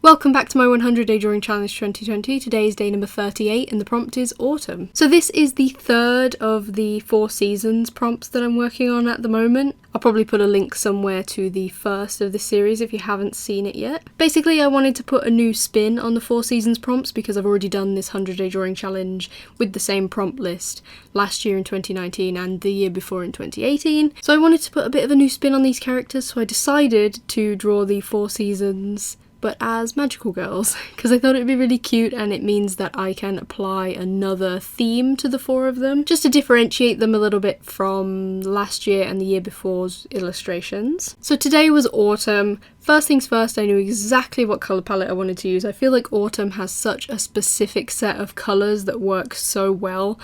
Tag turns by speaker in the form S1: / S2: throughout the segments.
S1: Welcome back to my 100-day drawing challenge 2020. Today is day number 38 and the prompt is autumn. So this is the third of the 4 seasons prompts that I'm working on at the moment. I'll probably put a link somewhere to the first of the series if you haven't seen it yet. Basically, I wanted to put a new spin on the 4 seasons prompts because I've already done this 100-day drawing challenge with the same prompt list last year in 2019 and the year before in 2018. So I wanted to put a bit of a new spin on these characters, so I decided to draw the 4 seasons but as magical girls, because I thought it'd be really cute and it means that I can apply another theme to the 4 of them, just to differentiate them a little bit from last year and the year before's illustrations. So today was autumn. First things first, I knew exactly what colour palette I wanted to use. I feel like autumn has such a specific set of colours that work so well.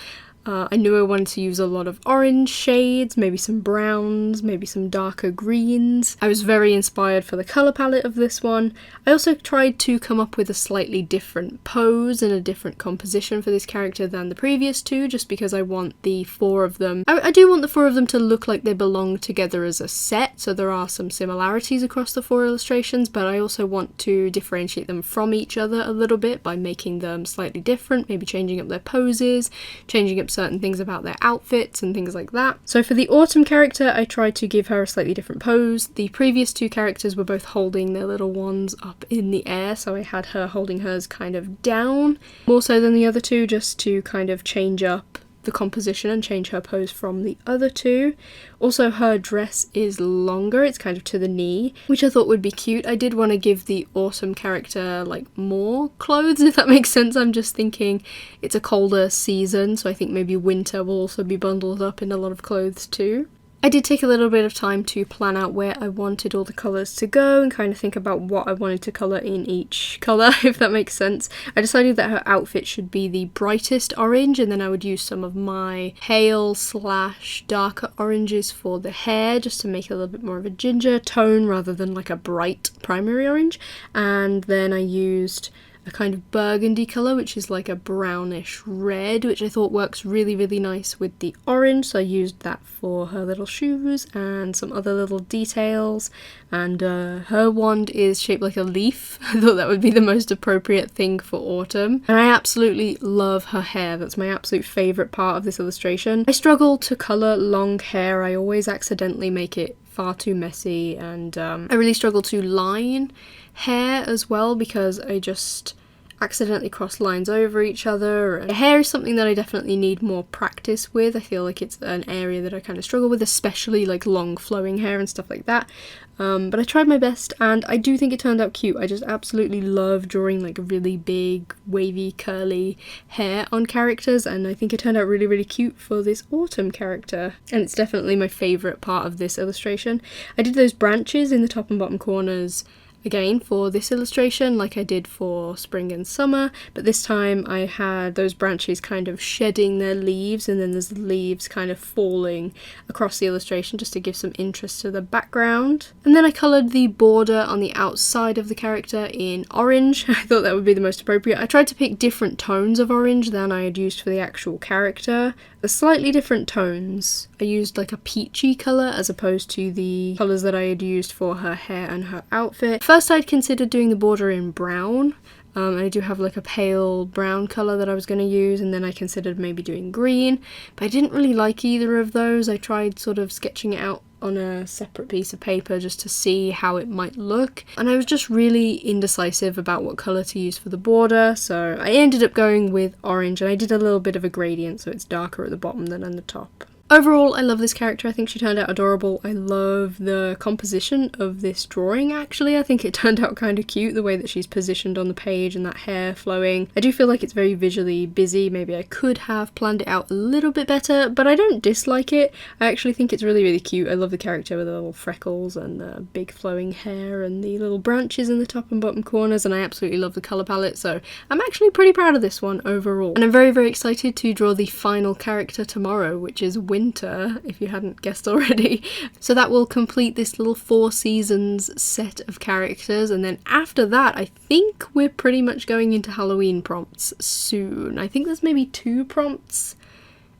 S1: I knew I wanted to use a lot of orange shades, maybe some browns, maybe some darker greens. I was very inspired for the colour palette of this one. I also tried to come up with a slightly different pose and a different composition for this character than the previous 2, just because I want the 4 of them. I do want the 4 of them to look like they belong together as a set, so there are some similarities across the 4 illustrations, but I also want to differentiate them from each other a little bit by making them slightly different, maybe changing up their poses, changing up certain things about their outfits and things like that. So for the autumn character, I tried to give her a slightly different pose. The previous 2 characters were both holding their little wands up in the air, so I had her holding hers kind of down, more so than the other 2, just to kind of change up the composition and change her pose from the other 2. Also, her dress is longer, it's kind of to the knee, which I thought would be cute. I did want to give the autumn character like more clothes, if that makes sense. I'm just thinking it's a colder season, so I think maybe winter will also be bundled up in a lot of clothes too. I did take a little bit of time to plan out where I wanted all the colours to go and kind of think about what I wanted to colour in each colour, if that makes sense. I decided that her outfit should be the brightest orange, and then I would use some of my pale / darker oranges for the hair, just to make it a little bit more of a ginger tone rather than like a bright primary orange. And then I used a kind of burgundy colour, which is like a brownish red, which I thought works really, really nice with the orange, so I used that for her little shoes and some other little details. And her wand is shaped like a leaf. I thought that would be the most appropriate thing for autumn. And I absolutely love her hair. That's my absolute favourite part of this illustration. I struggle to colour long hair. I always accidentally make it far too messy, and I really struggle to line hair as well because I just accidentally cross lines over each other. And hair is something that I definitely need more practice with. I feel like it's an area that I kind of struggle with, especially like long flowing hair and stuff like that. But I tried my best and I do think it turned out cute. I just absolutely love drawing like really big, wavy, curly hair on characters, and I think it turned out really, really cute for this autumn character. And it's definitely my favourite part of this illustration. I did those branches in the top and bottom corners again for this illustration like I did for spring and summer, but this time I had those branches kind of shedding their leaves, and then there's the leaves kind of falling across the illustration just to give some interest to the background. And then I coloured the border on the outside of the character in orange. I thought that would be the most appropriate. I tried to pick different tones of orange than I had used for the actual character. They're slightly different tones. I used like a peachy colour as opposed to the colours that I had used for her hair and her outfit. First I'd considered doing the border in brown. I do have like a pale brown colour that I was going to use, and then I considered maybe doing green, but I didn't really like either of those. I tried sort of sketching it out on a separate piece of paper just to see how it might look, and I was just really indecisive about what colour to use for the border, so I ended up going with orange, and I did a little bit of a gradient so it's darker at the bottom than on the top. Overall, I love this character. I think she turned out adorable. I love the composition of this drawing, actually. I think it turned out kind of cute, the way that she's positioned on the page and that hair flowing. I do feel like it's very visually busy. Maybe I could have planned it out a little bit better, but I don't dislike it. I actually think it's really, really cute. I love the character with the little freckles and the big flowing hair and the little branches in the top and bottom corners, and I absolutely love the colour palette, so I'm actually pretty proud of this one overall. And I'm very, very excited to draw the final character tomorrow, which is winter, if you hadn't guessed already. So that will complete this little 4 seasons set of characters, and then after that I think we're pretty much going into Halloween prompts soon. I think there's maybe 2 prompts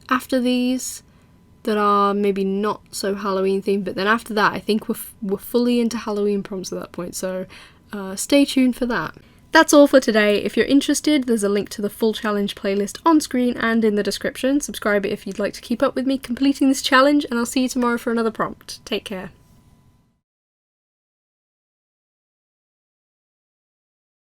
S1: after these that are maybe not so Halloween themed, but then after that I think we're fully into Halloween prompts at that point, so stay tuned for that. That's all for today. If you're interested, there's a link to the full challenge playlist on screen and in the description. Subscribe if you'd like to keep up with me completing this challenge, and I'll see you tomorrow for another prompt. Take care.